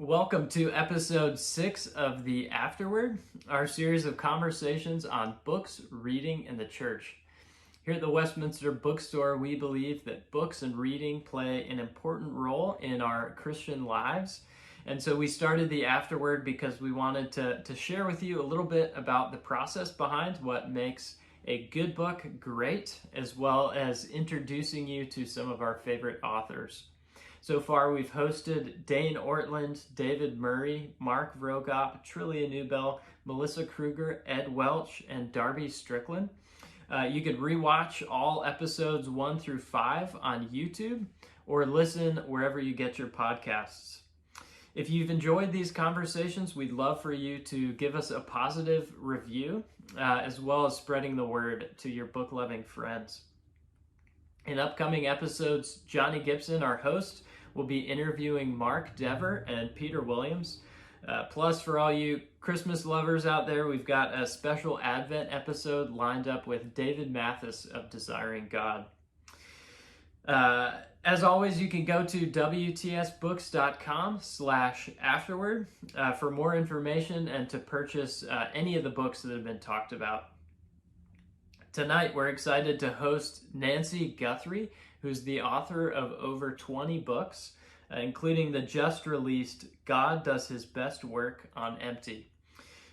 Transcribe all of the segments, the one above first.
Welcome to episode 6 of the Afterword, our series of conversations on books, reading, and the church. Here at the Westminster Bookstore, we believe that books and reading play an important role in our Christian lives. And so we started the Afterword because we wanted to share with you a little bit about the process behind what makes a good book great, as well as introducing you to some of our favorite authors. So far, we've hosted Dane Ortland, David Murray, Mark Vrogop, Trillia Newbell, Melissa Kruger, Ed Welch, and Darby Strickland. You can rewatch all episodes 1 through 5 on YouTube or listen wherever you get your podcasts. If you've enjoyed these conversations, we'd love for you to give us a positive review, as well as spreading the word to your book-loving friends. In upcoming episodes, Johnny Gibson, our host, will be interviewing Mark Dever and Peter Williams. Plus, for all you Christmas lovers out there, we've got a special Advent episode lined up with David Mathis of Desiring God. As always, you can go to wtsbooks.com/afterword for more information and to purchase any of the books that have been talked about. Tonight, we're excited to host Nancy Guthrie, who's the author of over 20 books, including the just-released God Does His Best Work on Empty.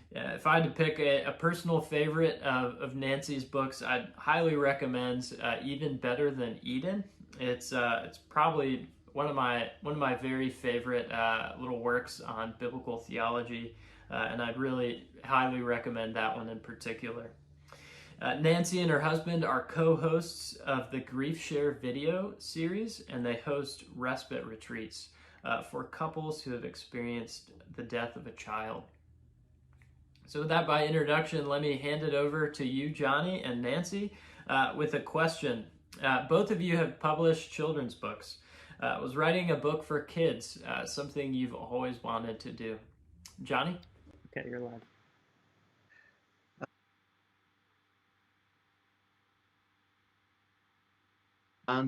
If I had to pick a personal favorite of Nancy's books, I'd highly recommend Even Better Than Eden. It's probably one of my very favorite little works on biblical theology, and I'd really highly recommend that one in particular. Nancy and her husband are co-hosts of the Grief Share video series, and they host Respite retreats for couples who have experienced the death of a child. So with that by introduction, let me hand it over to you, Johnny and Nancy, with a question. Both of you have published children's books. Was writing a book for kids something you've always wanted to do? Johnny? Okay, you're live.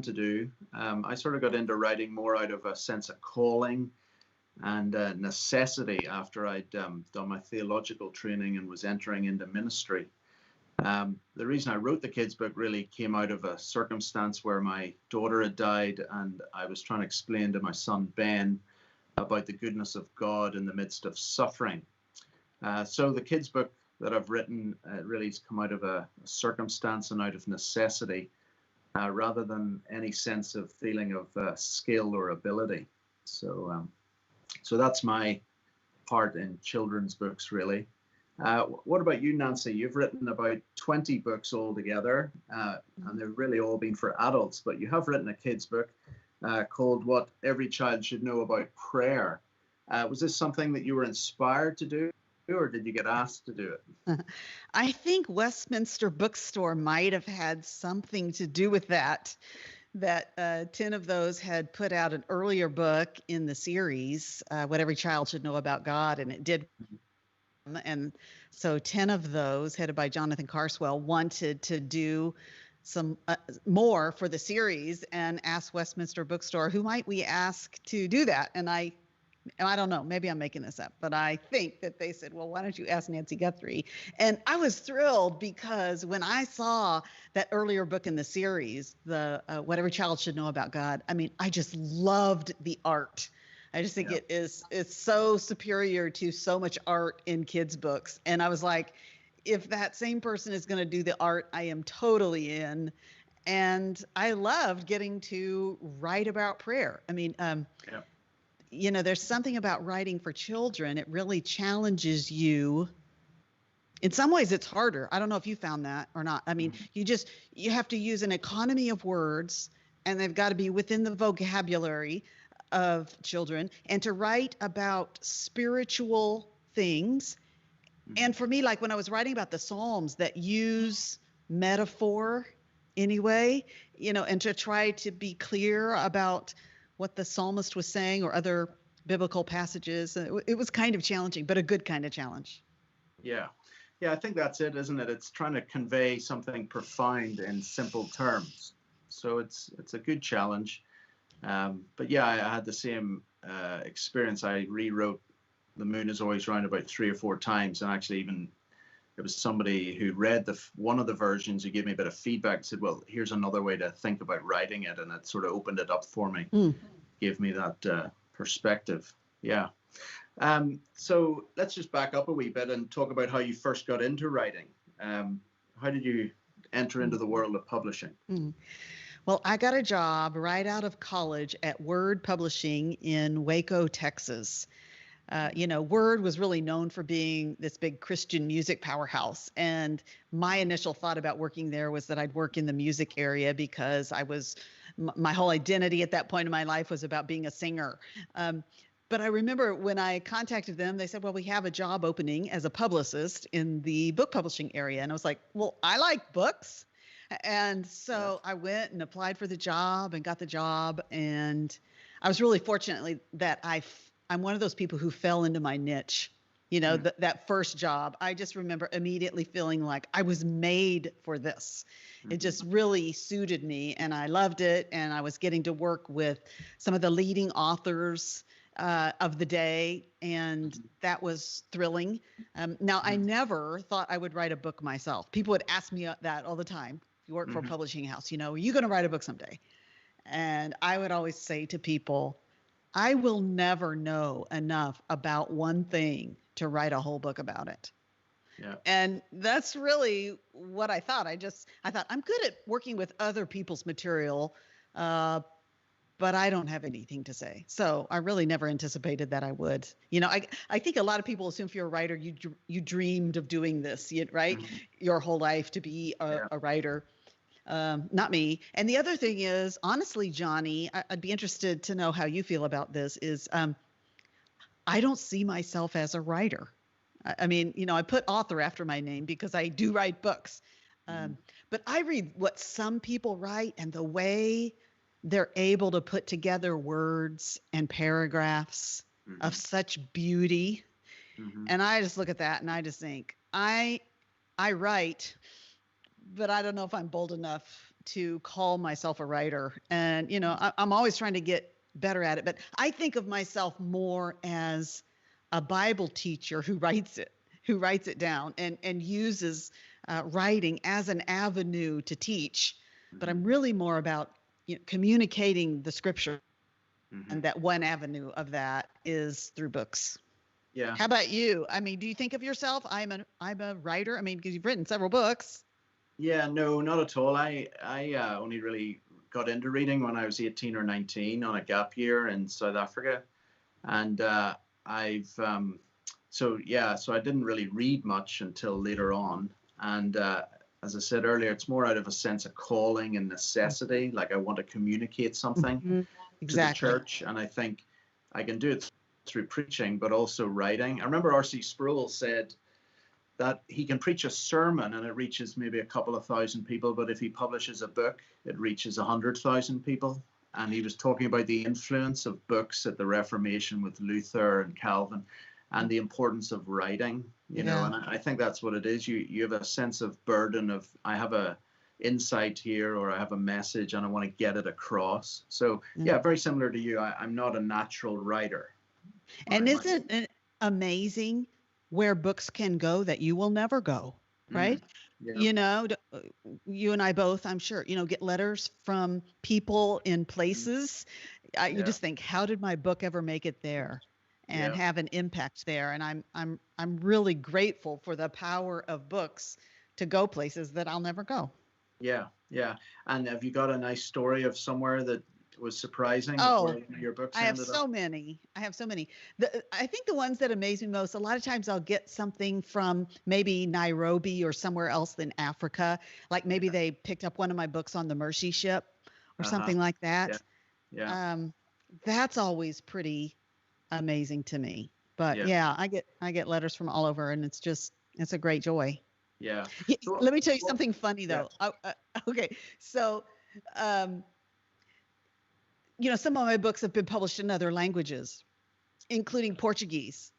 To do. I sort of got into writing more out of a sense of calling and necessity after I'd done my theological training and was entering into ministry. The reason I wrote the kids' book really came out of a circumstance where my daughter had died, and I was trying to explain to my son Ben about the goodness of God in the midst of suffering. So the kids' book that I've written really has come out of a circumstance and out of necessity. Rather than any sense of feeling of skill or ability. So that's my part in children's books, really. What about you, Nancy? You've written about 20 books altogether, and they've really all been for adults, but you have written a kid's book called What Every Child Should Know About Prayer. Was this something that you were inspired to do, or did you get asked to do it? I think Westminster Bookstore might have had something to do with that. That 10 of those had put out an earlier book in the series, What Every Child Should Know About God, and it did. And so 10 of those, headed by Jonathan Carswell, wanted to do some more for the series and asked Westminster Bookstore, who might we ask to do that? And I don't know, maybe I'm making this up, but I think that they said, well, why don't you ask Nancy Guthrie? And I was thrilled because when I saw that earlier book in the series, the What Every Child Should Know About God, I mean, I just loved the art. I just think it's so superior to so much art in kids' books. And I was like, if that same person is going to do the art, I am totally in. And I loved getting to write about prayer. I mean, you know, there's something about writing for children. It really challenges you. In some ways, it's harder. I don't know if you found that or not. I mean, you have to use an economy of words, and they've got to be within the vocabulary of children, and to write about spiritual things. And for me, like when I was writing about the Psalms that use metaphor anyway, you know, and to try to be clear about what the psalmist was saying or other biblical passages. It was kind of challenging, but a good kind of challenge. Yeah, I think that's it, isn't it? It's trying to convey something profound in simple terms. So it's a good challenge. But yeah, I had the same experience, I rewrote The Moon is Always Round about 3 or 4 times, and actually even it was somebody who read one of the versions who gave me a bit of feedback and said, well, here's another way to think about writing it, and it sort of opened it up for me, gave me that perspective. Yeah. So let's just back up a wee bit and talk about how you first got into writing. How did you enter into the world of publishing? Well, I got a job right out of college at Word Publishing in Waco, Texas. Word was really known for being this big Christian music powerhouse. And my initial thought about working there was that I'd work in the music area because my whole identity at that point in my life was about being a singer. But I remember when I contacted them, they said, well, we have a job opening as a publicist in the book publishing area. And I was like, well, I like books. And so I went and applied for the job and got the job. And I was really fortunate that I'm one of those people who fell into my niche. That first job, I just remember immediately feeling like I was made for this. It just really suited me and I loved it. And I was getting to work with some of the leading authors of the day. And that was thrilling. Now, I never thought I would write a book myself. People would ask me that all the time. If you work for a publishing house, are you going to write a book someday? And I would always say to people, I will never know enough about one thing to write a whole book about it. Yeah. And that's really what I thought. I thought I'm good at working with other people's material, but I don't have anything to say. So I really never anticipated that I would. I think a lot of people assume if you're a writer, you dreamed of doing this, right? Your whole life to be a writer. Not me. And the other thing is, honestly, Johnny, I'd be interested to know how you feel about this, is I don't see myself as a writer. I mean, I put author after my name because I do write books. But I read what some people write and the way they're able to put together words and paragraphs of such beauty. And I just look at that and I just think, I write, but I don't know if I'm bold enough to call myself a writer. And, I'm always trying to get better at it. But I think of myself more as a Bible teacher who writes it down and uses writing as an avenue to teach. But I'm really more about communicating the scripture. And that one avenue of that is through books. Yeah. How about you? I mean, do you think of yourself? I'm a writer. I mean, because you've written several books. Yeah, no, not at all. I only really got into reading when I was 18 or 19 on a gap year in South Africa. And so I didn't really read much until later on. And as I said earlier, it's more out of a sense of calling and necessity. Like I want to communicate something to the church. And I think I can do it through preaching, but also writing. I remember R.C. Sproul said that he can preach a sermon and it reaches maybe a couple of thousand people, but if he publishes a book, it reaches 100,000 people. And he was talking about the influence of books at the Reformation with Luther and Calvin and the importance of writing, you know, and I think that's what it is. You have a sense of burden of, I have a insight here, or I have a message and I want to get it across. So yeah, very similar to you. I'm not a natural writer. And isn't it amazing where books can go that you will never go, right? Yeah. You know, you and I both, I'm sure, get letters from people in places. You just think, how did my book ever make it there and have an impact there? And I'm really grateful for the power of books to go places that I'll never go. Yeah. And have you got a nice story of somewhere that was surprising? Oh, your books I have ended so up? many. I think the ones that amaze me most, a lot of times I'll get something from maybe Nairobi or somewhere else in Africa. Like maybe they picked up one of my books on the Mercy ship or something like that. Yeah. That's always pretty amazing to me. But I get letters from all over, and it's a great joy. Yeah. So, Let me tell you something funny though. Okay. So, some of my books have been published in other languages, including Portuguese.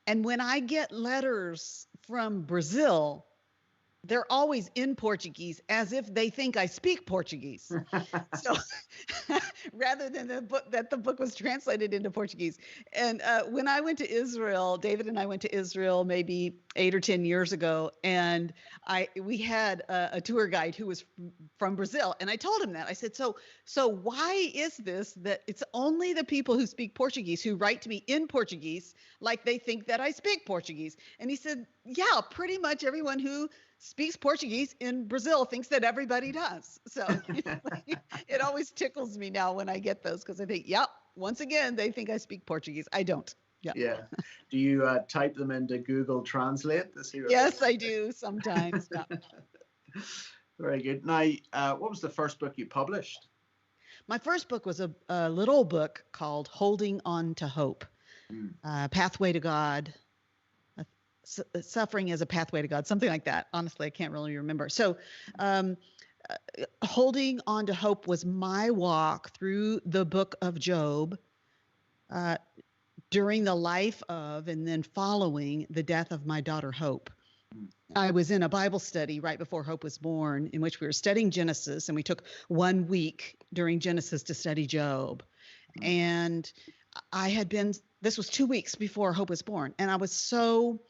And when I get letters from Brazil, they're always in Portuguese as if they think I speak Portuguese. So rather than the book was translated into Portuguese. And when I went to Israel, David and I went to Israel maybe 8 or 10 years ago, and we had a tour guide who was from Brazil, and I told him that. I said, so why is this that it's only the people who speak Portuguese who write to me in Portuguese like they think that I speak Portuguese? And he said, yeah, pretty much everyone who speaks Portuguese in Brazil thinks that everybody does. So it always tickles me now when I get those, because I think, yep, once again, they think I speak Portuguese. I don't. Yeah. Yeah. Do you type them into Google Translate to see what Yes, I do sometimes. Yeah. Very good. Now, what was the first book you published? My first book was a little book called Holding On to Hope, Pathway to God, Suffering as a Pathway to God, something like that. Honestly, I can't really remember. So Holding On to Hope was my walk through the book of Job during the life of and then following the death of my daughter Hope. I was in a Bible study right before Hope was born, in which we were studying Genesis, and we took 1 week during Genesis to study Job. And this was 2 weeks before Hope was born. And I was so,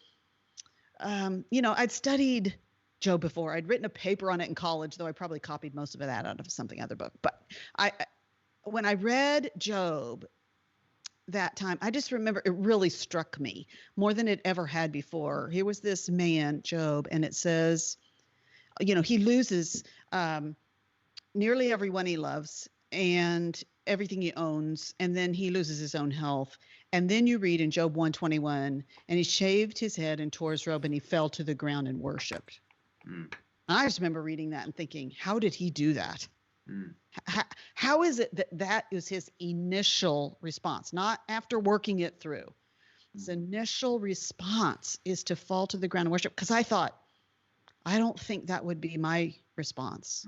I'd studied Job before. I'd written a paper on it in college, though I probably copied most of that out of something other book. But when I read Job that time, I just remember it really struck me more than it ever had before. Here was this man, Job, and it says, he loses nearly everyone he loves and everything he owns, and then he loses his own health. And then you read in Job 121, and he shaved his head and tore his robe, and he fell to the ground and worshiped. I just remember reading that and thinking, how did he do that? How is it that is his initial response, not after working it through? His initial response is to fall to the ground and worship, because I thought, I don't think that would be my response.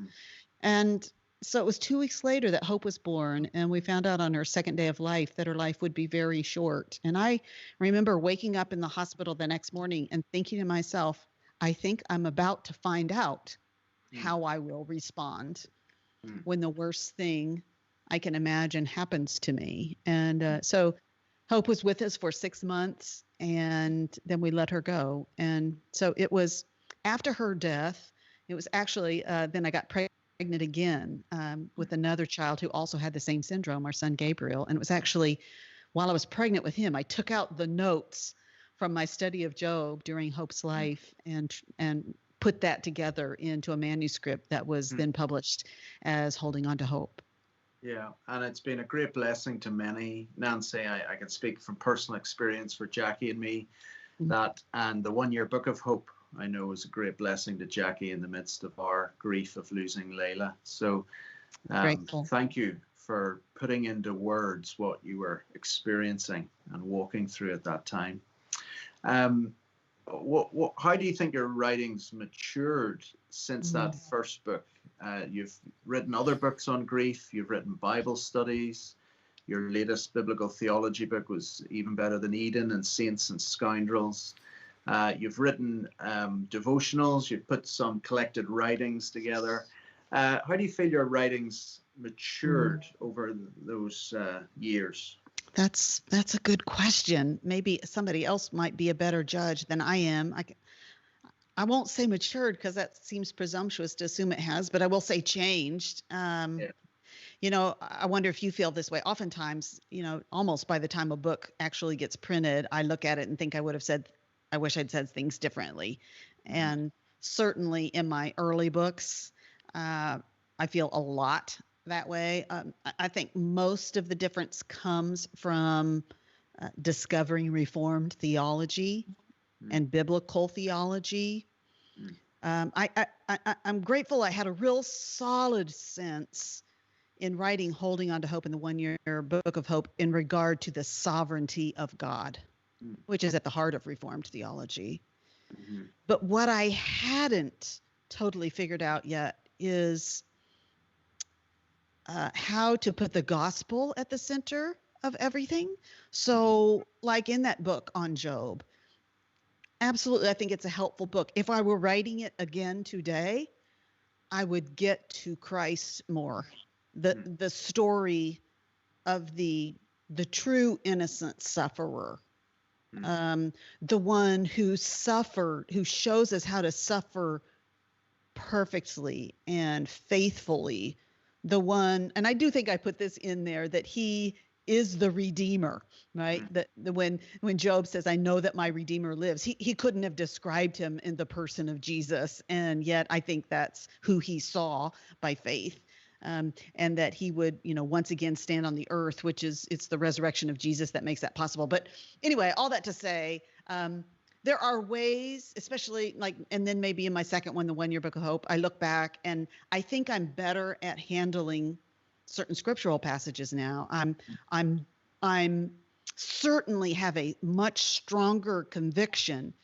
And so it was 2 weeks later that Hope was born, and we found out on her second day of life that her life would be very short. And I remember waking up in the hospital the next morning and thinking to myself, I think I'm about to find out how I will respond when the worst thing I can imagine happens to me. And so Hope was with us for 6 months, and then we let her go. And so it was after her death, it was actually, then I got pregnant again with another child who also had the same syndrome, our son Gabriel. And it was actually while I was pregnant with him, I took out the notes from my study of Job during Hope's life and put that together into a manuscript that was then published as Holding On to Hope. Yeah, and it's been a great blessing to many, Nancy. I can speak from personal experience for Jackie and me, that and the 1 year book of Hope, I know, was a great blessing to Jackie in the midst of our grief of losing Layla. So thank you for putting into words what you were experiencing and walking through at that time. How do you think your writings matured since that first book? You've written other books on grief. You've written Bible studies. Your latest biblical theology book was even better than Eden and Saints and Scoundrels. You've written devotionals. You've put some collected writings together. How do you feel your writings matured over those years? That's a good question. Maybe somebody else might be a better judge than I am. I won't say matured, because that seems presumptuous to assume it has, but I will say changed. I wonder if you feel this way. Oftentimes, almost by the time a book actually gets printed, I look at it and think I wish I'd said things differently. And certainly in my early books, I feel a lot that way. I think most of the difference comes from discovering Reformed theology and biblical theology. I'm grateful I had a real solid sense in writing Holding On to Hope in the 1 year book of Hope in regard to the sovereignty of God, which is at the heart of Reformed theology. But what I hadn't totally figured out yet is how to put the gospel at the center of everything. So like in that book on Job, absolutely, I think it's a helpful book. If I were writing it again today, I would get to Christ more. the story of the true innocent sufferer, the one who suffered, who shows us how to suffer perfectly and faithfully, the one, and I do think I put this in there, that he is the Redeemer, right? That when Job says, I know that my Redeemer lives, he couldn't have described him in the person of Jesus. And yet I think that's who he saw by faith. And that he would, once again stand on the earth, which is, it's the resurrection of Jesus that makes that possible. But anyway, all that to say, there are ways, especially like, and then maybe in my second one, the 1 Year Book of Hope, I look back and I think I'm better at handling certain scriptural passages now. I'm certainly have a much stronger conviction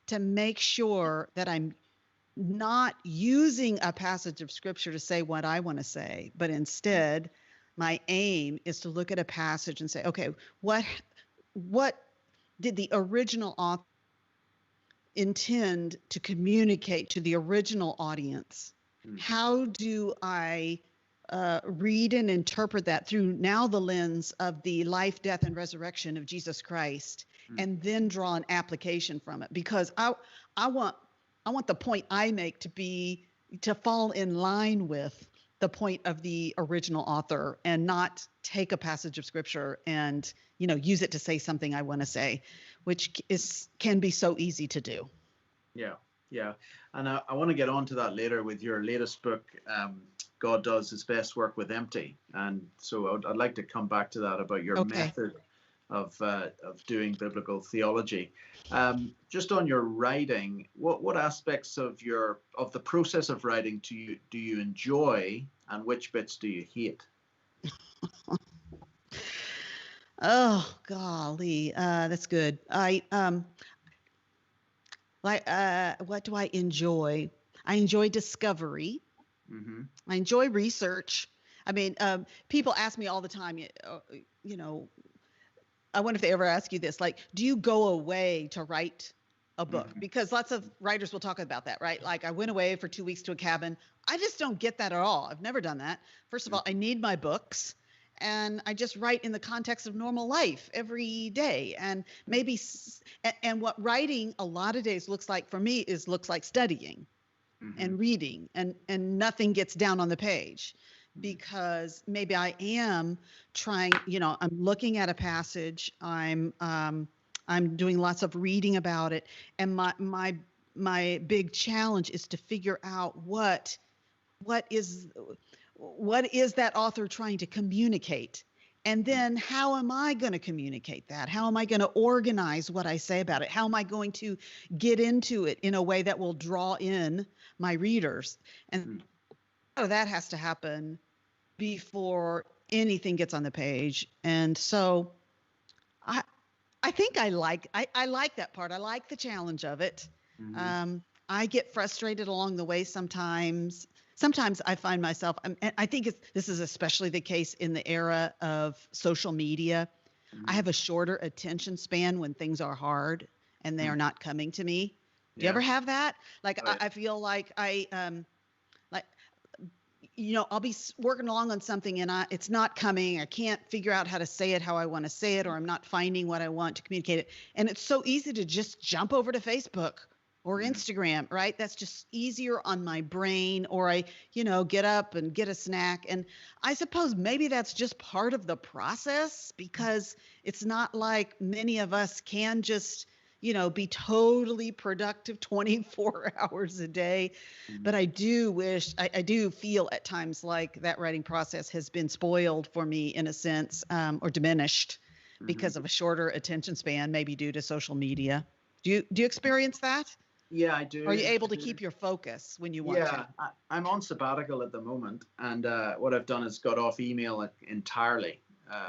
to make sure that I'm not using a passage of scripture to say what I want to say, but instead my aim is to look at a passage and say, okay, what did the original author intend to communicate to the original audience? How do I read and interpret that through now the lens of the life, death, and resurrection of Jesus Christ, and then draw an application from it? Because I want the point I make to fall in line with the point of the original author, and not take a passage of scripture and use it to say something I want to say, which can be so easy to do. Yeah. And I want to get on to that later with your latest book, God Does His Best Work with Empty. And so I'd like to come back to that, about your method of doing biblical theology. Just on your writing, what aspects of the process of writing do you enjoy, and which bits do you hate? Oh, golly, that's good. What do I enjoy? I enjoy discovery. I enjoy research. I mean, people ask me all the time, I wonder if they ever ask you this, like, do you go away to write a book? Because lots of writers will talk about that, right? Like, I went away for 2 weeks to a cabin. I just don't get that at all. I've never done that. First of all, I need my books, and I just write in the context of normal life every day. And maybe, and what writing a lot of days looks like for me looks like studying and reading, and nothing gets down on the page, because maybe I am trying, I'm looking at a passage, I'm doing lots of reading about it. And my big challenge is to figure out what is that author trying to communicate? And then how am I going to communicate that? How am I going to organize what I say about it? How am I going to get into it in a way that will draw in my readers? And that has to happen before anything gets on the page. And so I think I like that part. I like the challenge of it. I get frustrated along the way sometimes. Sometimes I find myself, and I think this is especially the case in the era of social media. I have a shorter attention span when things are hard and they are not coming to me. Do you ever have that? Like, I feel like I'll be working along on something and it's not coming. I can't figure out how to say it how I want to say it, or I'm not finding what I want to communicate it. And it's so easy to just jump over to Facebook or Instagram, right? That's just easier on my brain. Or I, get up and get a snack. And I suppose maybe that's just part of the process, because it's not like many of us can just, be totally productive 24 hours a day. But I do wish, I do feel at times like that writing process has been spoiled for me in a sense, or diminished because of a shorter attention span, maybe due to social media. Do you experience that? Yeah, I do. Are you able to keep your focus when you want to? Yeah, I'm on sabbatical at the moment, and what I've done is got off email entirely.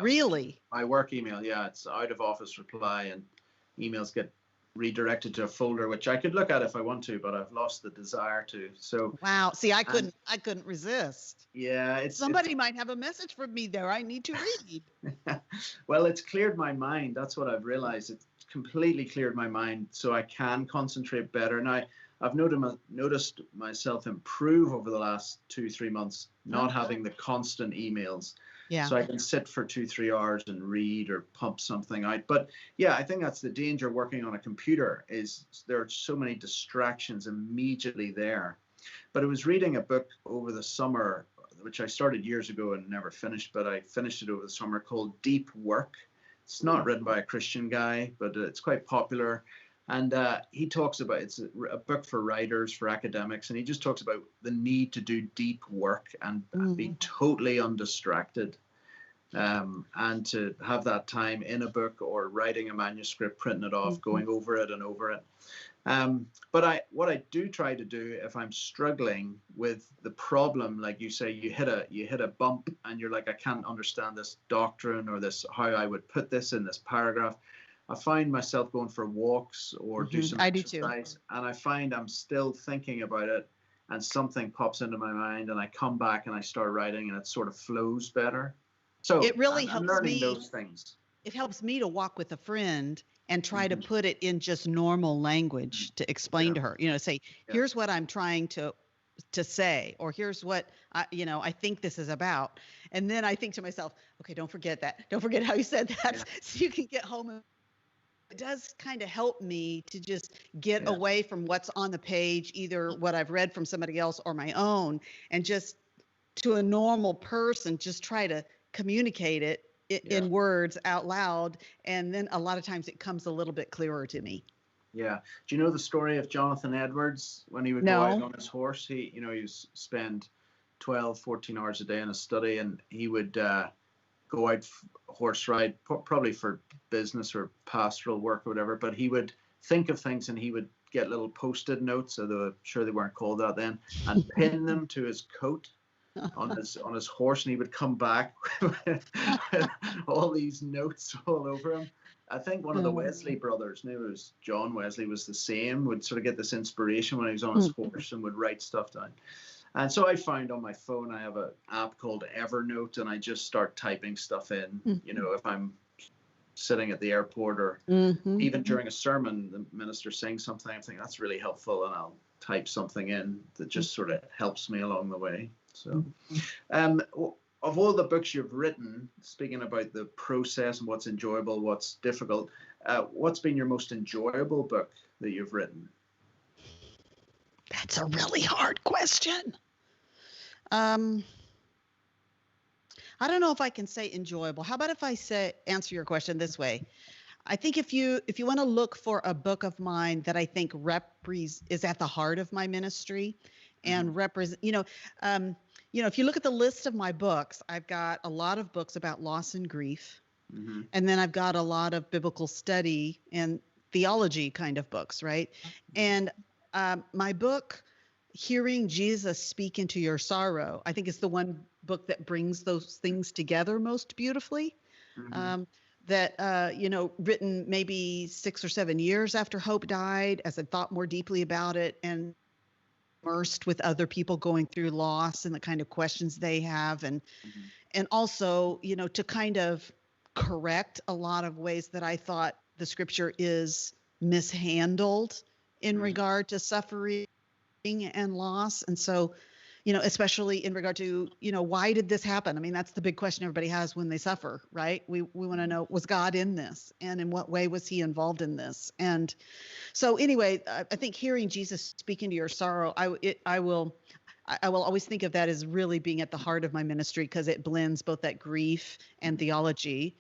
Really? My work email, yeah, it's out of office reply, and emails get redirected to a folder which I could look at if I want to, but I've lost the desire to. So wow, see, I couldn't resist. Yeah, somebody might have a message for me there I need to read. Well, it's cleared my mind. That's what I've realized. It's completely cleared my mind, so I can concentrate better. Now, I've noticed myself improve over the last 2-3 months, not having the constant emails. Yeah. So I can sit for 2-3 hours and read or pump something out. But yeah, I think that's the danger working on a computer, is there are so many distractions immediately there. But I was reading a book over the summer, which I started years ago and never finished, but I finished it over the summer, called Deep Work. It's not written by a Christian guy, but it's quite popular. And he talks about, it's a book for writers, for academics, and he just talks about the need to do deep work and be totally undistracted, and to have that time in a book or writing a manuscript, printing it off, going over it and over it. But what I do try to do if I'm struggling with the problem, like you say, you hit a bump and you're like, I can't understand this doctrine or this, how I would put this in this paragraph. I find myself going for walks or do some exercise, and I find I'm still thinking about it, and something pops into my mind, and I come back and I start writing, and it sort of flows better. So it really I'm helps learning me. those things. It helps me to walk with a friend and try to put it in just normal language to explain to her, say, here's what I'm trying to say, or here's what I think this is about. And then I think to myself, okay, don't forget that. Don't forget how you said that. So you can get home. And it does kind of help me to just get away from what's on the page, either what I've read from somebody else or my own, and just to a normal person, just try to communicate it in words out loud. And then a lot of times it comes a little bit clearer to me. Yeah. Do you know the story of Jonathan Edwards when he would go out on his horse? He would spend 12, 14 hours a day in a study, and he would go out horse ride, probably for business or pastoral work or whatever, but he would think of things, and he would get little post-it notes, although I'm sure they weren't called that then, and pin them to his coat on his horse, and he would come back with all these notes all over him. I think one of the Wesley brothers, maybe it was John Wesley, was the same, would sort of get this inspiration when he was on his horse and would write stuff down. And so I found on my phone, I have an app called Evernote, and I just start typing stuff in, if I'm sitting at the airport or even during a sermon, the minister sings something, I'm thinking that's really helpful, and I'll type something in that just sort of helps me along the way. So, of all the books you've written, speaking about the process and what's enjoyable, what's difficult, what's been your most enjoyable book that you've written? That's a really hard question. I don't know if I can say enjoyable. How about if I answer your question this way? I think if you want to look for a book of mine that I think is at the heart of my ministry and represent, if you look at the list of my books, I've got a lot of books about loss and grief. And then I've got a lot of biblical study and theology kind of books, right? And my book, Hearing Jesus Speak into Your Sorrow, I think is the one book that brings those things together most beautifully. Written maybe 6 or 7 years after Hope died, as I thought more deeply about it and immersed with other people going through loss and the kind of questions they have. And also, to kind of correct a lot of ways that I thought the scripture is mishandled in regard to suffering and loss. And so, especially in regard to, why did this happen? I mean, that's the big question everybody has when they suffer, right? We want to know, was God in this? And in what way was he involved in this? And so anyway, I think Hearing Jesus Speak into Your Sorrow, I will always think of that as really being at the heart of my ministry, because it blends both that grief and theology.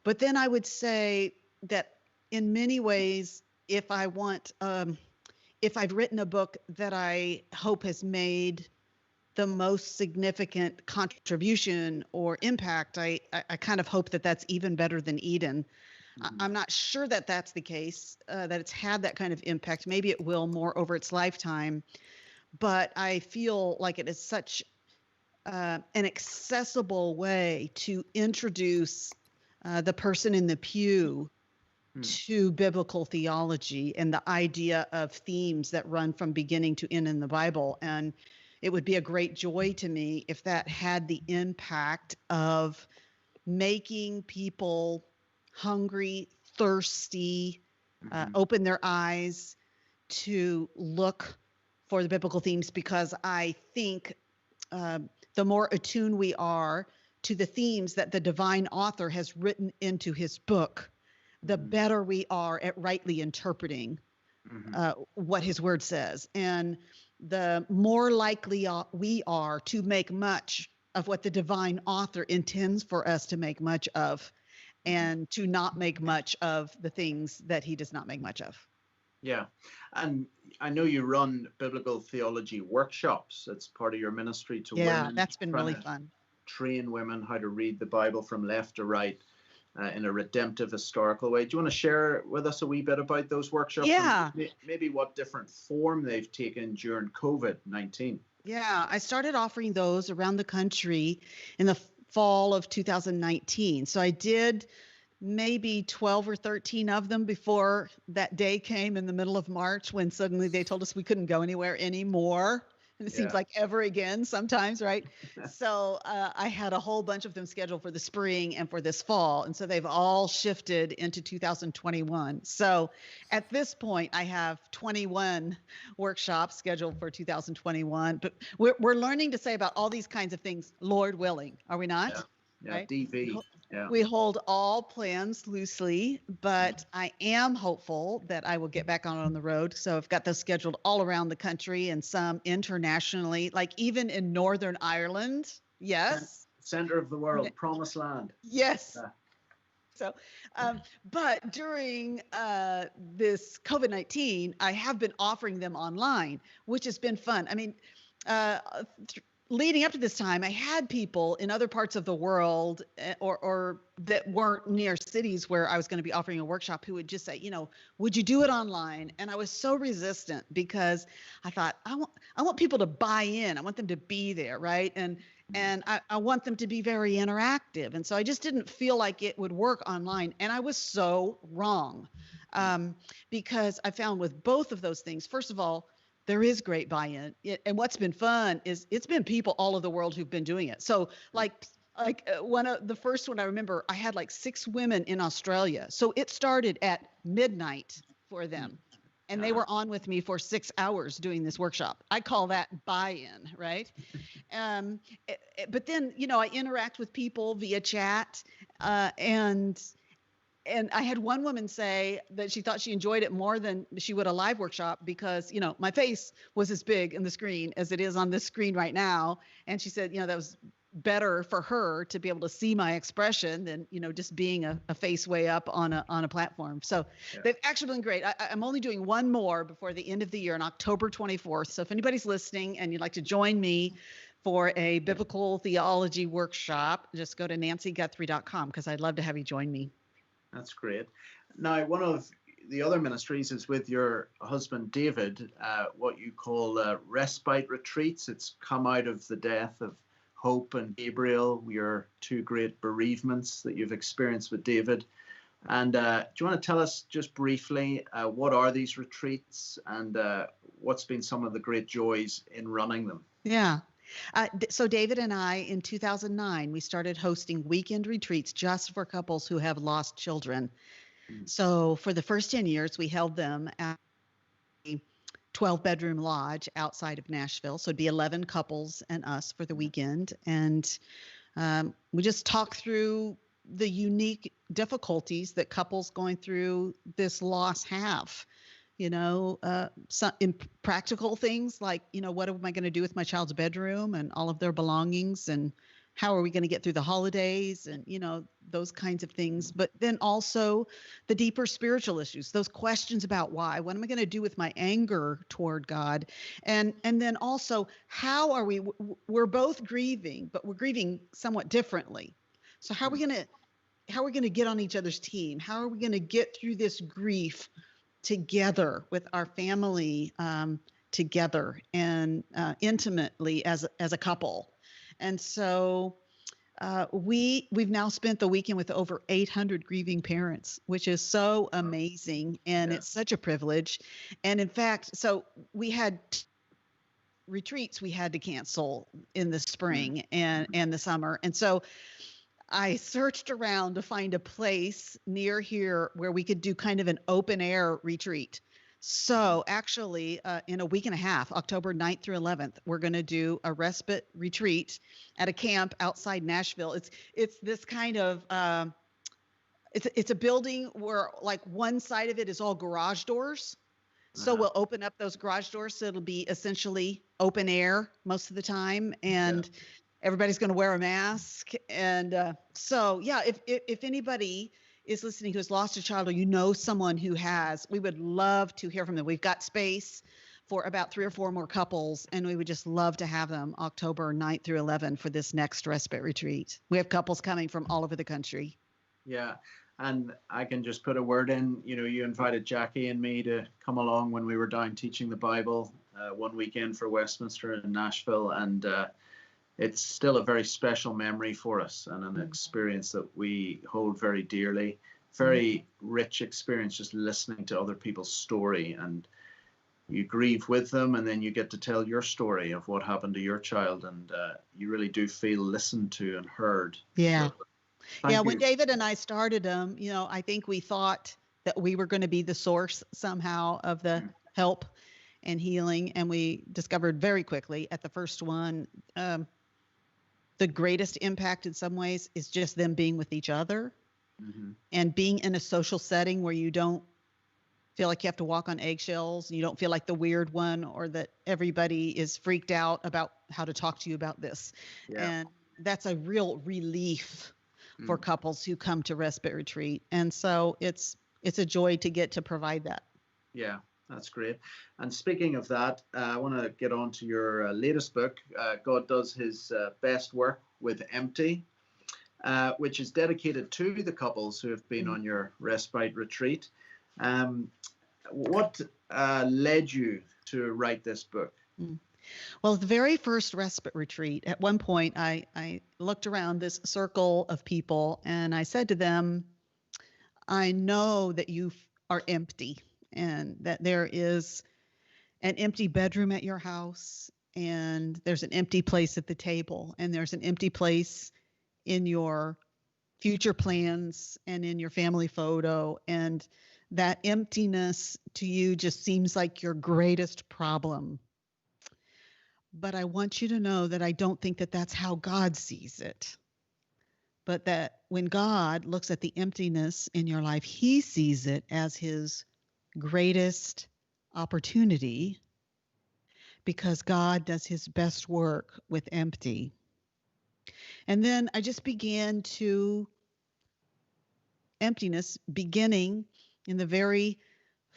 But then I would say that in many ways, if I've written a book that I hope has made the most significant contribution or impact, I kind of hope that that's even better than Eden. I'm not sure that that's the case, that it's had that kind of impact. Maybe it will more over its lifetime, but I feel like it is such an accessible way to introduce the person in the pew to biblical theology and the idea of themes that run from beginning to end in the Bible. And it would be a great joy to me if that had the impact of making people hungry, thirsty, open their eyes to look for the biblical themes, because I think the more attuned we are to the themes that the divine author has written into his book, the better we are at rightly interpreting what his word says. And the more likely we are to make much of what the divine author intends for us to make much of, and to not make much of the things that he does not make much of. Yeah. And I know you run biblical theology workshops. It's part of your ministry to women. Yeah, that's been really fun. Train women how to read the Bible from left to right in a redemptive, historical way. Do you want to share with us a wee bit about those workshops? Yeah. And maybe what different form they've taken during COVID-19? Yeah, I started offering those around the country in the fall of 2019. So I did maybe 12 or 13 of them before that day came in the middle of March, when suddenly they told us we couldn't go anywhere anymore. And it seems like ever again sometimes, right? So I had a whole bunch of them scheduled for the spring and for this fall. And so they've all shifted into 2021. So at this point, I have 21 workshops scheduled for 2021. But we're learning to say about all these kinds of things, Lord willing, are we not? Yeah, right? DV. Yeah. We hold all plans loosely, but I am hopeful that I will get back on the road. So I've got those scheduled all around the country and some internationally, like even in Northern Ireland. Yes. Center of the world, promised land. Yes. So, but during this COVID-19, I have been offering them online, which has been fun. I mean, leading up to this time, I had people in other parts of the world or that weren't near cities where I was going to be offering a workshop who would just say, would you do it online? And I was so resistant, because I thought, I want people to buy in. I want them to be there, right? And I want them to be very interactive. And so I just didn't feel like it would work online. And I was so wrong, because I found with both of those things, first of all, there is great buy-in. And what's been fun is it's been people all over the world who've been doing it. So like one of the first one I remember, I had like 6 women in Australia. So it started at midnight for them. And they were on with me for 6 hours doing this workshop. I call that buy-in, right? But then, I interact with people via chat, and I had one woman say that she thought she enjoyed it more than she would a live workshop, because, my face was as big in the screen as it is on this screen right now. And she said, that was better for her to be able to see my expression than, just being a face way up on a platform. So they've actually been great. I'm only doing one more before the end of the year on October 24th. So if anybody's listening and you'd like to join me for a biblical theology workshop, just go to nancyguthrie.com, because I'd love to have you join me. That's great. Now, one of the other ministries is with your husband, David, what you call Respite retreats. It's come out of the death of Hope and Gabriel, your 2 great bereavements that you've experienced with David. And do you want to tell us just briefly, what are these retreats, and what's been some of the great joys in running them? Yeah. So David and I, in 2009, we started hosting weekend retreats just for couples who have lost children. So for the first 10 years, we held them at a 12-bedroom lodge outside of Nashville. So it'd be 11 couples and us for the weekend. And we just talked through the unique difficulties that couples going through this loss have. Some practical things like, what am I going to do with my child's bedroom and all of their belongings, and how are we going to get through the holidays, and, those kinds of things. But then also the deeper spiritual issues, those questions about why, what am I going to do with my anger toward God? And then also, how are we're both grieving, but we're grieving somewhat differently. So how are we going to get on each other's team? How are we going to get through this grief together with our family, together and intimately as a couple? And so we've now spent the weekend with over 800 grieving parents, which is so amazing, and it's such a privilege. And in fact, so we had retreats we had to cancel in the spring and the summer, and so I searched around to find a place near here where we could do kind of an open air retreat. So actually, in a week and a half, October 9th through 11th, we're going to do a respite retreat at a camp outside Nashville. It's this kind of it's a building where like one side of it is all garage doors. So Uh-huh. we'll open up those garage doors, so it'll be essentially open air most of the time, and everybody's going to wear a mask. And so, yeah, if anybody is listening who has lost a child, or you know someone who has, we would love to hear from them. We've got space for about 3 or 4 more couples, and we would just love to have them October 9th through 11th for this next respite retreat. We have couples coming from all over the country. Yeah. And I can just put a word in, you invited Jackie and me to come along when we were down teaching the Bible one weekend for Westminster in Nashville. And it's still a very special memory for us, and an experience that we hold very dearly. Very rich experience, just listening to other people's story, and you grieve with them, and then you get to tell your story of what happened to your child, and you really do feel listened to and heard. Yeah. So, yeah, when David and I started them, I think we thought that we were going to be the source somehow of the help and healing. And we discovered very quickly at the first one, the greatest impact in some ways is just them being with each other and being in a social setting where you don't feel like you have to walk on eggshells. You don't feel like the weird one, or that everybody is freaked out about how to talk to you about this. Yeah. And that's a real relief for couples who come to respite retreat. And so it's a joy to get to provide that. Yeah, that's great. And speaking of that, I want to get on to your latest book, God Does His Best Work with Empty, which is dedicated to the couples who have been on your respite retreat. What led you to write this book? Well, the very first respite retreat, at one point, I looked around this circle of people and I said to them, I know that you are empty, and that there is an empty bedroom at your house, and there's an empty place at the table, and there's an empty place in your future plans and in your family photo. And that emptiness to you just seems like your greatest problem. But I want you to know that I don't think that that's how God sees it. But that when God looks at the emptiness in your life, he sees it as his greatest opportunity, because God does his best work with empty. And then I just began to emptiness, beginning in the very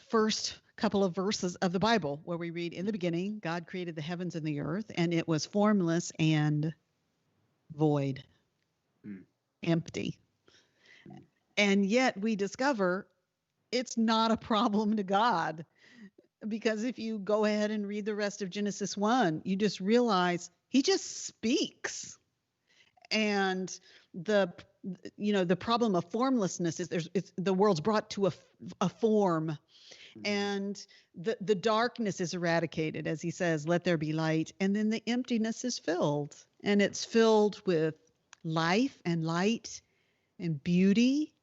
first couple of verses of the Bible, where we read, in the beginning, God created the heavens and the earth, and it was formless and void, empty. And yet we discover it's not a problem to God, because if you go ahead and read the rest of Genesis 1, you just realize he just speaks. And the problem of formlessness is the world's brought to a form, and the darkness is eradicated, as he says, let there be light. And then the emptiness is filled, and it's filled with life and light and beauty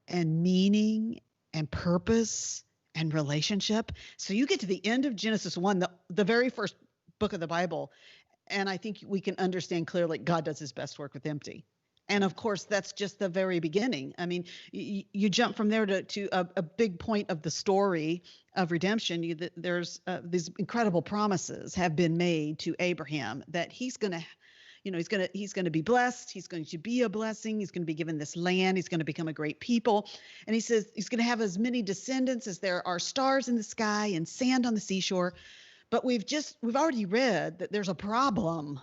and meaning and purpose and relationship. So you get to the end of Genesis 1, the very first book of the Bible, and I think we can understand clearly God does his best work with empty. And of course, that's just the very beginning. I mean, you jump from there to a big point of the story of redemption. There's these incredible promises have been made to Abraham that he's going to, he's going to be blessed. He's going to be a blessing. He's going to be given this land. He's going to become a great people. And he says he's going to have as many descendants as there are stars in the sky and sand on the seashore. But we've already read that there's a problem.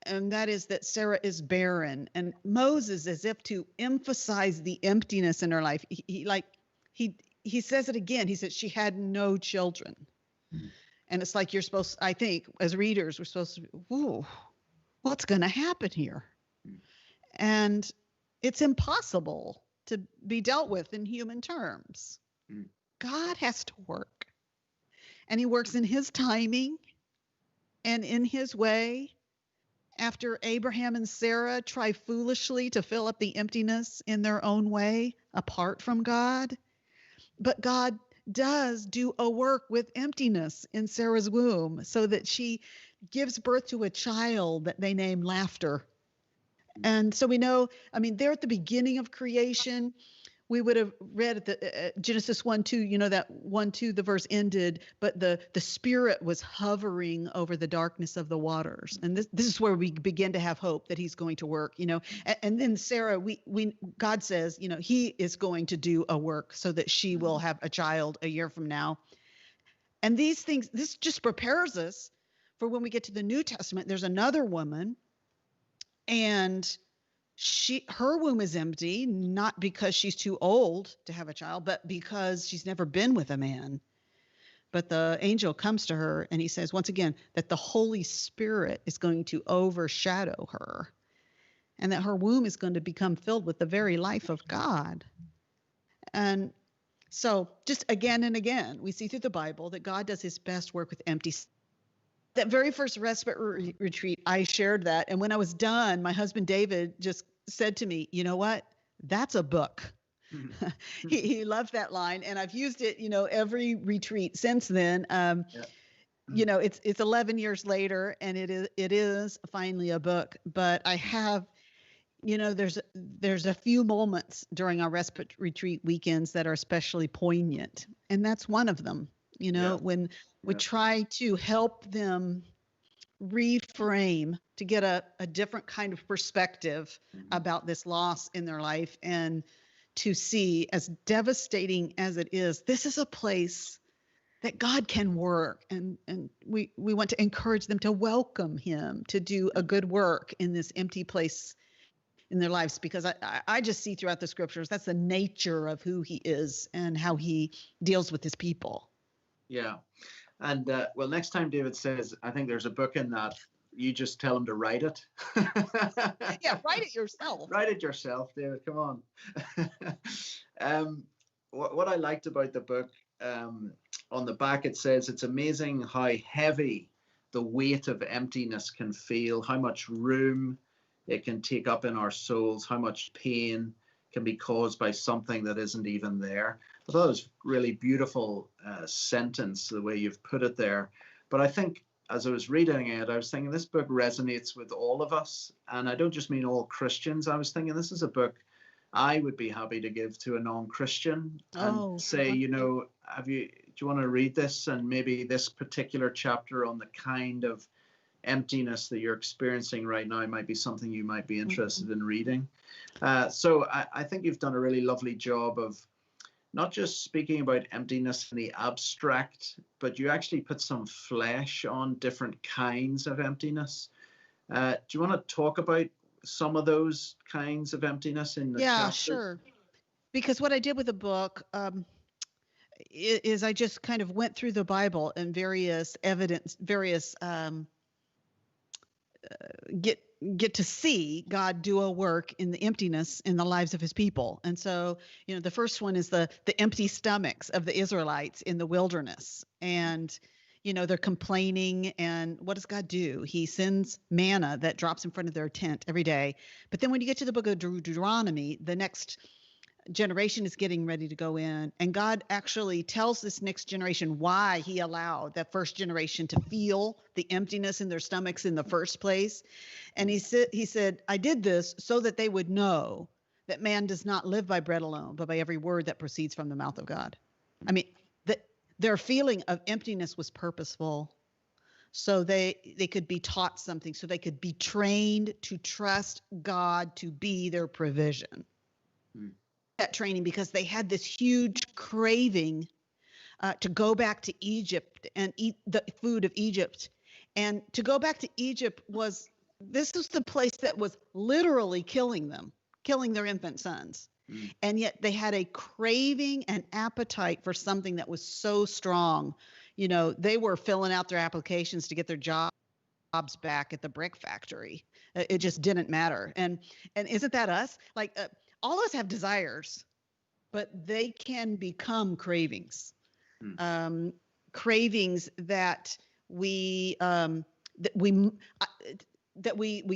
And that is that Sarah is barren. And Moses, as if to emphasize the emptiness in her life, he says it again. He said she had no children. And it's like I think as readers, we're supposed to be, whoa, what's going to happen here? And it's impossible to be dealt with in human terms. God has to work. And he works in his timing and in his way. After Abraham and Sarah try foolishly to fill up the emptiness in their own way, apart from God. But God does do a work with emptiness in Sarah's womb so that she gives birth to a child that they name Laughter. And so we know, I mean, they're at the beginning of creation. We would have read at the Genesis 1:2, that 1:2, the verse ended, but the Spirit was hovering over the darkness of the waters. And this is where we begin to have hope that he's going to work, and then Sarah, God says, he is going to do a work so that she will have a child a year from now. And these things, this just prepares us for when we get to the New Testament. There's another woman, and her womb is empty, not because she's too old to have a child, but because she's never been with a man. But the angel comes to her and he says, once again, that the Holy Spirit is going to overshadow her and that her womb is going to become filled with the very life of God. And so just again and again, we see through the Bible that God does his best work with empty. That very first respite retreat, I shared that. And when I was done, my husband, David, just said to me, you know what? That's a book. He loved that line. And I've used it, every retreat since then. It's 11 years later and it is finally a book, but I have, there's a few moments during our respite retreat weekends that are especially poignant. And that's one of them, when we try to help them reframe to get a different kind of perspective about this loss in their life, and to see, as devastating as it is, this is a place that God can work. And we want to encourage them to welcome him to do a good work in this empty place in their lives, because I just see throughout the scriptures, that's the nature of who he is and how he deals with his people. Yeah. And well, next time David says, I think there's a book in that, you just tell him to write it. Yeah, write it yourself. Write it yourself, David. Come on. What I liked about the book, on the back it says, it's amazing how heavy the weight of emptiness can feel, how much room it can take up in our souls, how much pain can be caused by something that isn't even there. I thought it was really beautiful sentence, the way you've put it there. But I think as I was reading it, I was thinking this book resonates with all of us. And I don't just mean all Christians. I was thinking this is a book I would be happy to give to a non-Christian and say, do you want to read this? And maybe this particular chapter on the kind of emptiness that you're experiencing right now might be something you might be interested in reading. So I think you've done a really lovely job of not just speaking about emptiness in the abstract, but you actually put some flesh on different kinds of emptiness. Do you want to talk about some of those kinds of emptiness in the chapters? Sure. Because what I did with the book is I just kind of went through the Bible and various get to see God do a work in the emptiness in the lives of his people. And so, the first one is the empty stomachs of the Israelites in the wilderness. And, they're complaining. And what does God do? He sends manna that drops in front of their tent every day. But then when you get to the book of Deuteronomy, the next generation is getting ready to go in, and God actually tells this next generation why he allowed that first generation to feel the emptiness in their stomachs in the first place. And he said, I did this so that they would know that man does not live by bread alone, but by every word that proceeds from the mouth of God. I mean, their feeling of emptiness was purposeful, so they could be taught something, so they could be trained to trust God to be their provision. That training, because they had this huge craving to go back to Egypt and eat the food of Egypt. And to go back to Egypt was the place that was literally killing their infant sons. And yet they had a craving and appetite for something that was so strong. They were filling out their applications to get their jobs back at the brick factory. It just didn't matter. And isn't that us? Like, all of us have desires, but they can become cravings. Cravings that we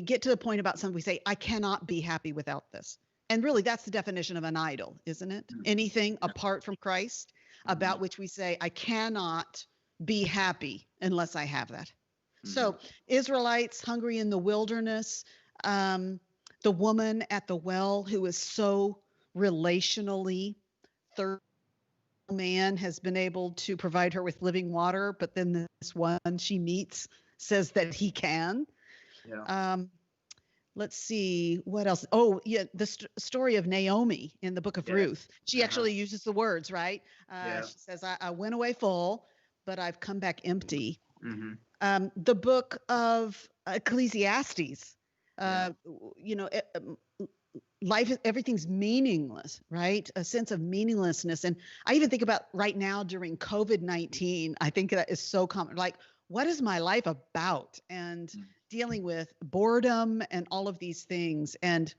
get to the point about something, we say, I cannot be happy without this. And really, that's the definition of an idol, isn't it? Anything apart from Christ, about which we say, I cannot be happy unless I have that. So Israelites hungry in the wilderness, the woman at the well who is so relationally thirsty, man has been able to provide her with living water, but then this one she meets says that he can. Yeah. Let's see what else. Oh, yeah, the story of Naomi in the book of Ruth. She actually uses the words, right? She says, I went away full, but I've come back empty. The book of Ecclesiastes, life, everything's meaningless, right? A sense of meaninglessness. And I even think about right now during COVID-19, I think that is so common. Like, what is my life about? And dealing with boredom and all of these things. And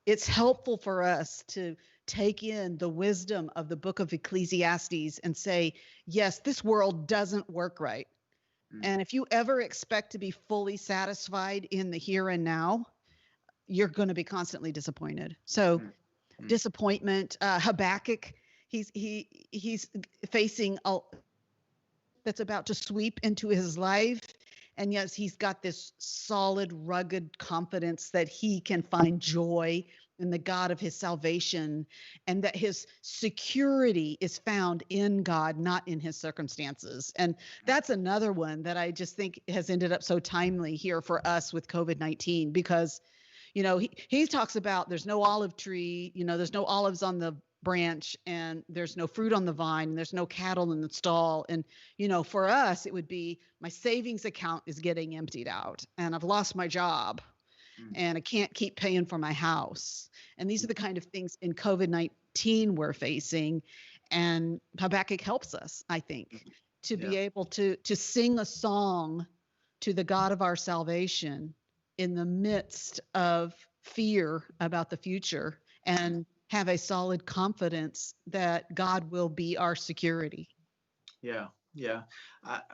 it's helpful for us to take in the wisdom of the book of Ecclesiastes and say, yes, this world doesn't work right. And if you ever expect to be fully satisfied in the here and now, you're going to be constantly disappointed. So disappointment, Habakkuk, he's facing that's about to sweep into his life. And yes, he's got this solid, rugged confidence that he can find joy in the God of his salvation, and that his security is found in God, not in his circumstances. And that's another one that I just think has ended up so timely here for us with COVID-19, because he talks about there's no olive tree, there's no olives on the branch, and there's no fruit on the vine, and there's no cattle in the stall. And, for us, it would be my savings account is getting emptied out, and I've lost my job, and I can't keep paying for my house. And these are the kind of things in COVID-19 we're facing. And Habakkuk helps us, I think, to be able to sing a song to the God of our salvation in the midst of fear about the future, and have a solid confidence that God will be our security. Yeah.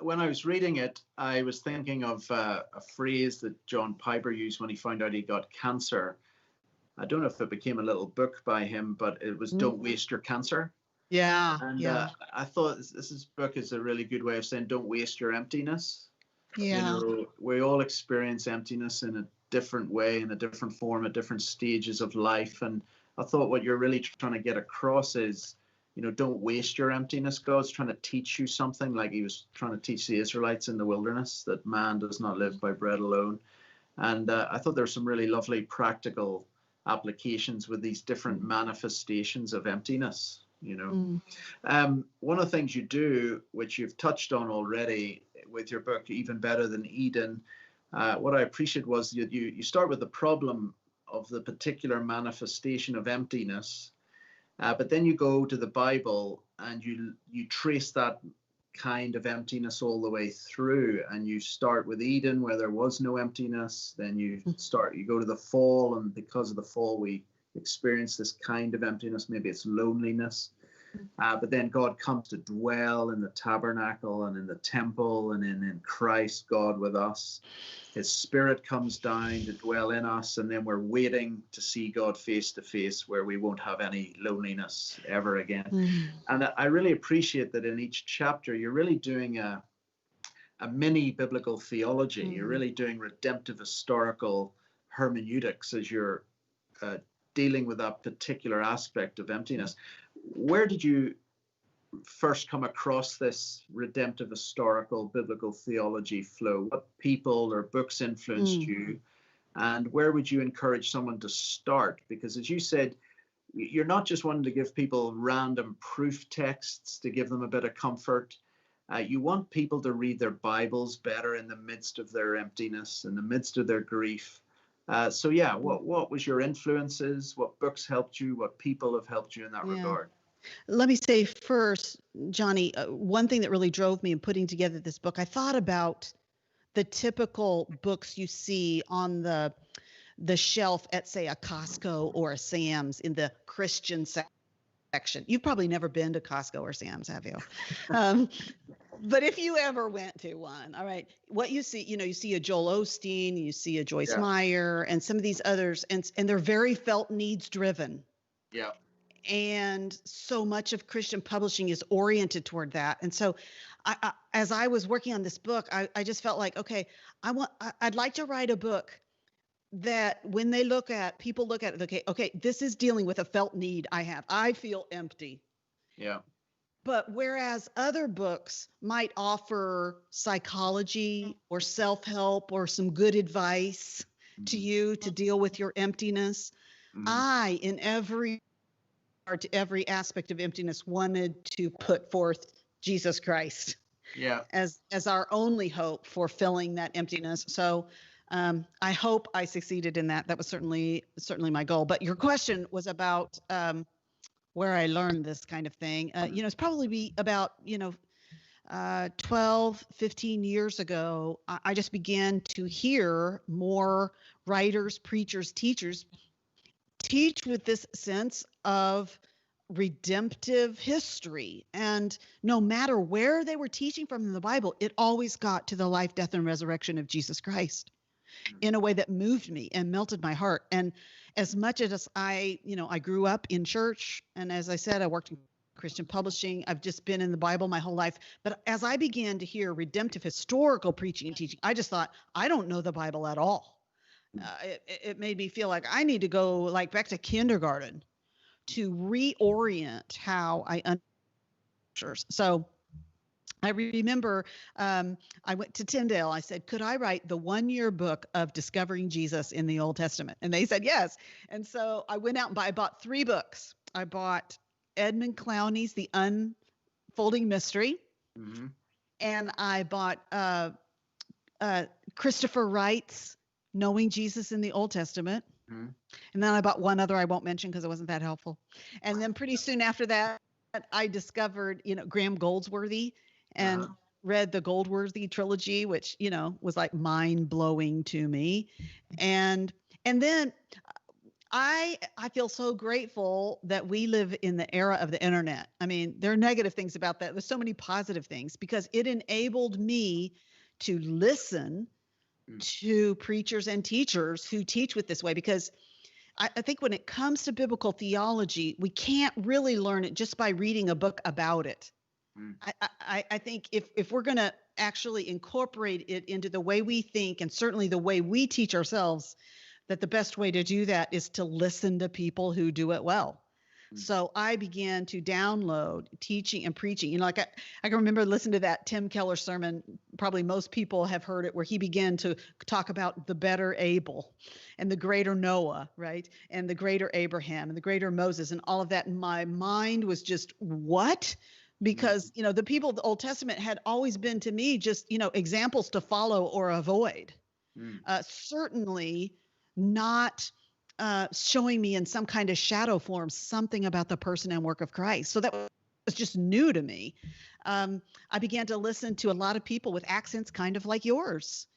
When I was reading it, I was thinking of a phrase that John Piper used when he found out he got cancer. I don't know if it became a little book by him, but it was "Don't waste your cancer." Yeah. And I thought this book is a really good way of saying don't waste your emptiness. Yeah. We all experience emptiness in a different way, in a different form, at different stages of life. And I thought what you're really trying to get across is, don't waste your emptiness. God's trying to teach you something, like he was trying to teach the Israelites in the wilderness, that man does not live by bread alone. And I thought there were some really lovely practical applications with these different manifestations of emptiness. One of the things you do, which you've touched on already with your book, Even Better Than Eden, what I appreciate was you start with the problem of the particular manifestation of emptiness, but then you go to the Bible and you trace that kind of emptiness all the way through, and you start with Eden where there was no emptiness. Then you go to the fall, and because of the fall we experience this kind of emptiness. Maybe it's loneliness. But then God comes to dwell in the tabernacle and in the temple, and in Christ, God with us. His Spirit comes down to dwell in us, and then we're waiting to see God face to face, where we won't have any loneliness ever again. And I really appreciate that in each chapter, you're really doing a mini biblical theology. You're really doing redemptive historical hermeneutics as you're dealing with that particular aspect of emptiness. Where did you first come across this redemptive historical biblical theology flow? What people or books influenced you? And where would you encourage someone to start? Because as you said, you're not just wanting to give people random proof texts to give them a bit of comfort. You want people to read their Bibles better in the midst of their emptiness, in the midst of their grief. What was your influences? What books helped you? What people have helped you in that regard? Let me say first, Johnny, one thing that really drove me in putting together this book, I thought about the typical books you see on the shelf at, say, a Costco or a Sam's in the Christian section. section. You've probably never been to Costco or Sam's, have you? Um, but if you ever went to one, all right, what you see, you see a Joel Osteen, you see a Joyce Yeah. Meyer, and some of these others, and they're very felt needs driven. Yeah. And so much of Christian publishing is oriented toward that. And so as I was working on this book, I just felt like, okay, I'd like to write a book that when people look at it, okay, this is dealing with a felt need I feel empty. Yeah. But whereas other books might offer psychology or self-help or some good advice to you to deal with your emptiness, I, in every aspect of emptiness, wanted to put forth Jesus Christ as our only hope for filling that emptiness. So I hope I succeeded in that. That was certainly my goal. But your question was about where I learned this kind of thing. It's probably about 12, 15 years ago. I just began to hear more writers, preachers, teachers teach with this sense of redemptive history. And no matter where they were teaching from in the Bible, it always got to the life, death, and resurrection of Jesus Christ in a way that moved me and melted my heart. And as much as I grew up in church, and as I said, I worked in Christian publishing, I've just been in the Bible my whole life. But as I began to hear redemptive historical preaching and teaching, I just thought, I don't know the Bible at all. It made me feel like I need to go back to kindergarten to reorient how I understand. So I remember I went to Tyndale. I said, could I write the 1-year book of discovering Jesus in the Old Testament? And they said yes. And so I went out and I bought 3 books. I bought Edmund Clowney's The Unfolding Mystery. Mm-hmm. And I bought Christopher Wright's Knowing Jesus in the Old Testament. Mm-hmm. And then I bought one other I won't mention because it wasn't that helpful. And then pretty soon after that, I discovered, Graham Goldsworthy and read the Goldsworthy trilogy, which, was like mind blowing to me. And then I feel so grateful that we live in the era of the internet. I mean, there are negative things about that. There's so many positive things because it enabled me to listen to preachers and teachers who teach with this way, because I think when it comes to biblical theology, we can't really learn it just by reading a book about it. I think if we're going to actually incorporate it into the way we think, and certainly the way we teach ourselves, that the best way to do that is to listen to people who do it well. So I began to download teaching and preaching. I can remember listening to that Tim Keller sermon. Probably most people have heard it, where he began to talk about the better Abel and the greater Noah, right? And the greater Abraham and the greater Moses and all of that. And my mind was just, what? Because, the people of the Old Testament had always been to me just, examples to follow or avoid. Certainly not showing me in some kind of shadow form something about the person and work of Christ. So that was just new to me. I began to listen to a lot of people with accents kind of like yours.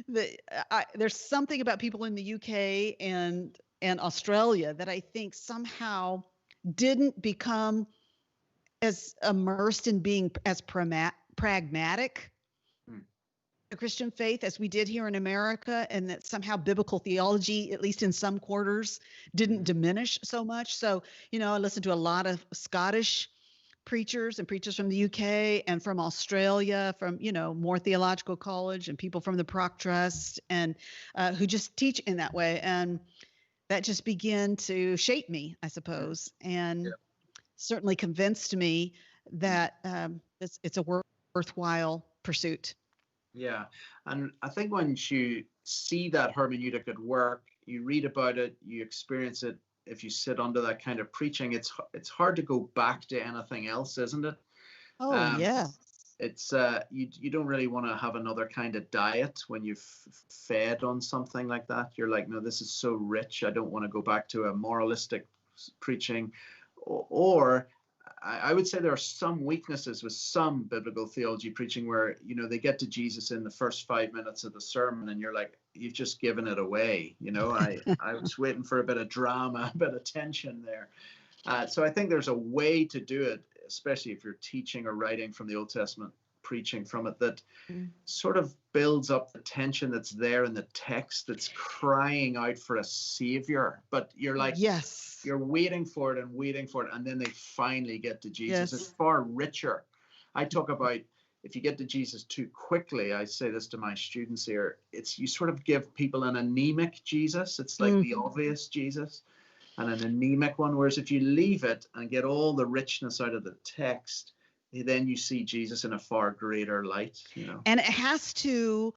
There's something about people in the UK and Australia that I think somehow didn't become as immersed in being as pragmatic the Christian faith as we did here in America, and that somehow biblical theology, at least in some quarters, didn't diminish so much. So, I listened to a lot of Scottish preachers and preachers from the UK and from Australia, from, Moore Theological College, and people from the Proc Trust, and who just teach in that way. And that just began to shape me, I suppose, and certainly convinced me that it's a worthwhile pursuit. Yeah. And I think once you see that hermeneutic at work, you read about it, you experience it, if you sit under that kind of preaching, it's hard to go back to anything else, isn't it? Oh, yeah. It's you don't really want to have another kind of diet when you've fed on something like that. You're like, no, this is so rich. I don't want to go back to a moralistic preaching. Or I would say there are some weaknesses with some biblical theology preaching where, they get to Jesus in the first 5 minutes of the sermon and you're like, you've just given it away. I was waiting for a bit of drama, a bit of tension there. So I think there's a way to do it, especially if you're teaching or writing from the Old Testament, preaching from it, that sort of builds up the tension that's there in the text, that's crying out for a savior, but you're like, Yes. you're waiting for it, and then they finally get to Jesus. Yes. It's far richer. I talk about, if you get to Jesus too quickly, I say this to my students here, it's, you sort of give people an anemic Jesus. It's like the obvious Jesus, and an anemic one. Whereas if you leave it and get all the richness out of the text, then you see Jesus in a far greater light, you know. And it has to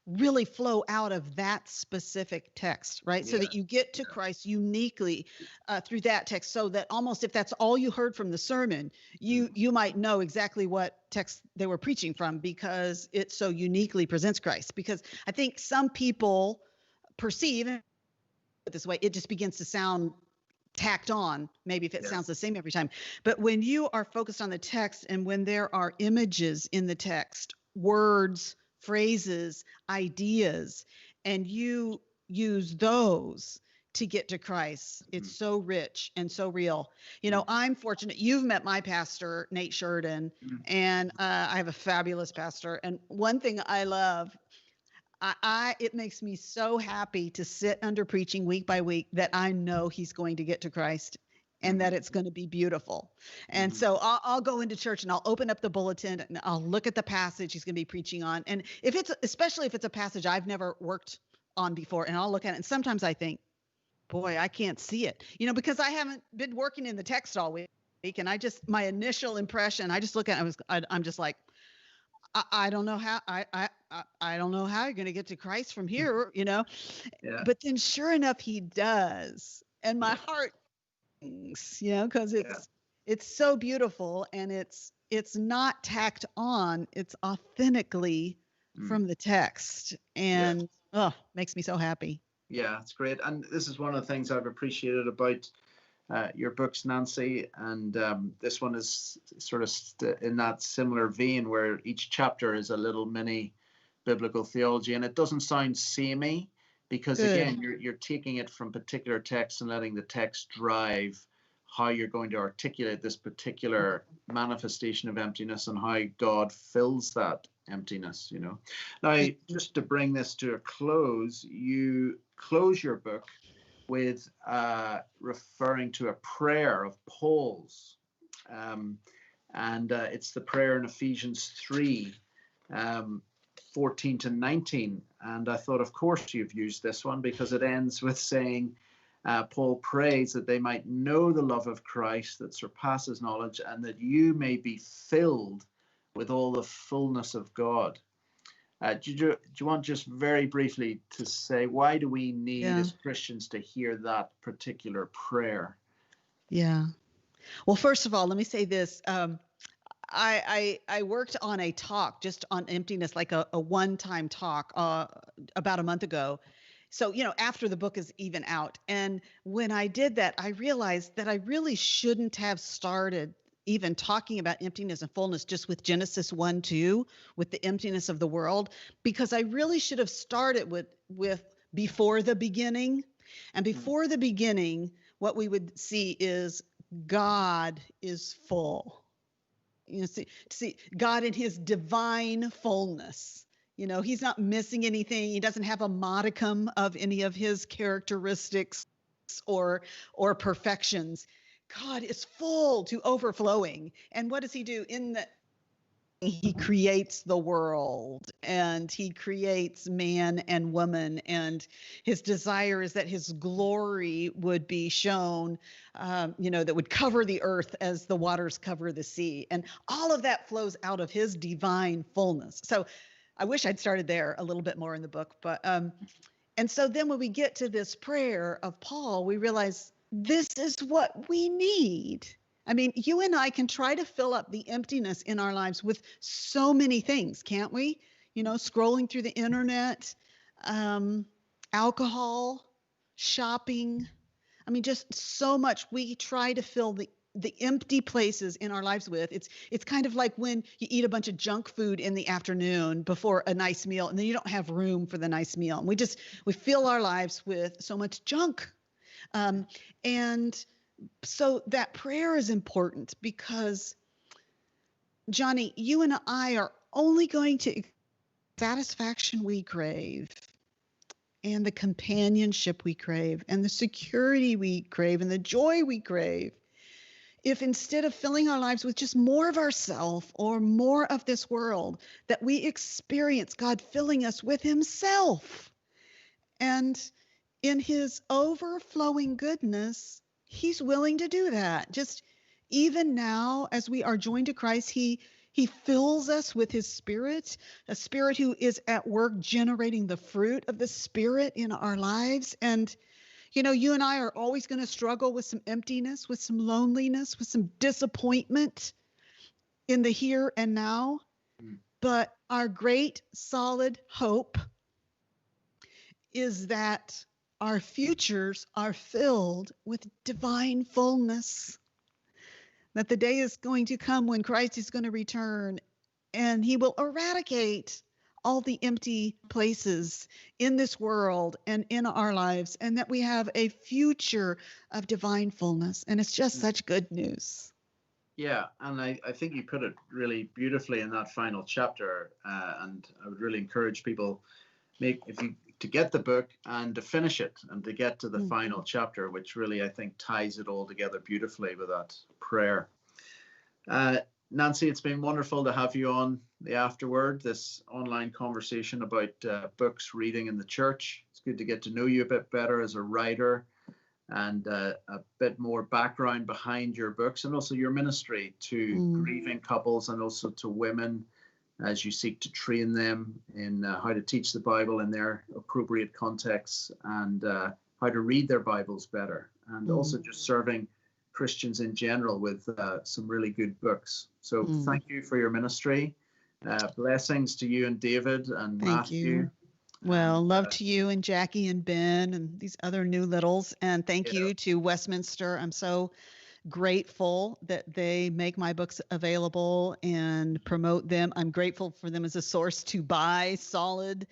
really flow out of that specific text, right? So that you get to Christ uniquely through that text, so that almost if that's all you heard from the sermon, you might know exactly what text they were preaching from, because it so uniquely presents Christ. Because I think some people perceive it this way, it just begins to sound tacked on, maybe if it sounds the same every time. But when you are focused on the text, and when there are images in the text, words, phrases, ideas, and you use those to get to Christ, it's so rich and so real. You know, I'm fortunate. You've met my pastor, Nate Sheridan, and I have a fabulous pastor. And one thing I love, it makes me so happy to sit under preaching week by week that I know he's going to get to Christ, and that it's going to be beautiful. And so I'll go into church and I'll open up the bulletin and I'll look at the passage he's going to be preaching on. And if it's, especially if it's a passage I've never worked on before, and I'll look at it, and sometimes I think, boy, I can't see it, you know, because I haven't been working in the text all week. And my initial impression, I just look at it, I'm just like, I don't know how I don't know how you're going to get to Christ from here, you know. But then sure enough, he does, and my heart sings, you know, because it's so beautiful, and it's not tacked on, it's authentically from the text, and makes me so happy. Yeah, it's great. And this is one of the things I've appreciated about your books, Nancy, and this one is sort of in that similar vein, where each chapter is a little mini biblical theology, and it doesn't sound samey, because again, you're taking it from particular texts and letting the text drive how you're going to articulate this particular manifestation of emptiness and how God fills that emptiness, you know. Now, just to bring this to a close, you close your book with referring to a prayer of Paul's, and it's the prayer in Ephesians 3, 14 to 19. And I thought, of course, you've used this one, because it ends with saying, Paul prays that they might know the love of Christ that surpasses knowledge, and that you may be filled with all the fullness of God. Do you want just very briefly to say, why do we need as Christians to hear that particular prayer? Yeah. Well, first of all, let me say this. I worked on a talk just on emptiness, like a one-time talk about a month ago. So, you know, after the book is even out. And when I did that, I realized that I really shouldn't have started even talking about emptiness and fullness just with Genesis 1-2, with the emptiness of the world, because I really should have started with before the beginning. And before the beginning, what we would see is God is full. You know, see God in his divine fullness. You know, he's not missing anything. He doesn't have a modicum of any of his characteristics or perfections. God is full to overflowing. And what does he do? He creates the world, and he creates man and woman, and his desire is that his glory would be shown, you know, that would cover the earth as the waters cover the sea. And all of that flows out of his divine fullness. So I wish I'd started there a little bit more in the book, but and so then when we get to this prayer of Paul, we realize this is what we need. I mean, you and I can try to fill up the emptiness in our lives with so many things, can't we? You know, scrolling through the internet, alcohol, shopping. I mean, just so much we try to fill the empty places in our lives with. It's kind of like when you eat a bunch of junk food in the afternoon before a nice meal, and then you don't have room for the nice meal. And we fill our lives with so much junk. And So that prayer is important because, Johnny, you and I are only going to satisfaction we crave and the companionship we crave and the security we crave and the joy we crave if instead of filling our lives with just more of ourself or more of this world, that we experience God filling us with himself. And in his overflowing goodness, he's willing to do that. Just even now, as we are joined to Christ, he fills us with his spirit, a spirit who is at work generating the fruit of the spirit in our lives. And you and I are always going to struggle with some emptiness, with some loneliness, with some disappointment in the here and now. But our great solid hope is that our futures are filled with divine fullness, that the day is going to come when Christ is going to return and he will eradicate all the empty places in this world and in our lives, and that we have a future of divine fullness. And it's just such good news. Yeah, and I think you put it really beautifully in that final chapter. And I would really encourage people to get the book and to finish it and to get to the final chapter, which really I think ties it all together beautifully with that prayer. Nancy, it's been wonderful to have you on the Afterword, this online conversation about books, reading in the church. It's good to get to know you a bit better as a writer and a bit more background behind your books and also your ministry to grieving couples and also to women as you seek to train them in how to teach the Bible in their appropriate contexts and how to read their Bibles better, and also just serving Christians in general with some really good books. So thank you for your ministry. Blessings to you and David and Matthew. You. Well, love to you and Jackie and Ben and these other new littles. And thank you to Westminster. I'm so grateful that they make my books available and promote them. I'm grateful for them as a source to buy solid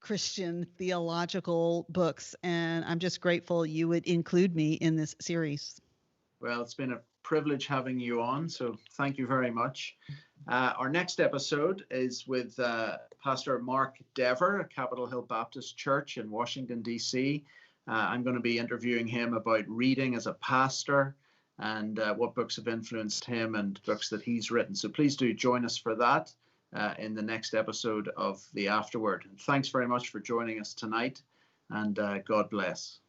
Christian theological books. And I'm just grateful you would include me in this series. Well, it's been a privilege having you on, so thank you very much. Our next episode is with Pastor Mark Dever at Capitol Hill Baptist Church in Washington, D.C. I'm going to be interviewing him about reading as a pastor and what books have influenced him and books that he's written. So please do join us for that in the next episode of The Afterword. And thanks very much for joining us tonight, and God bless.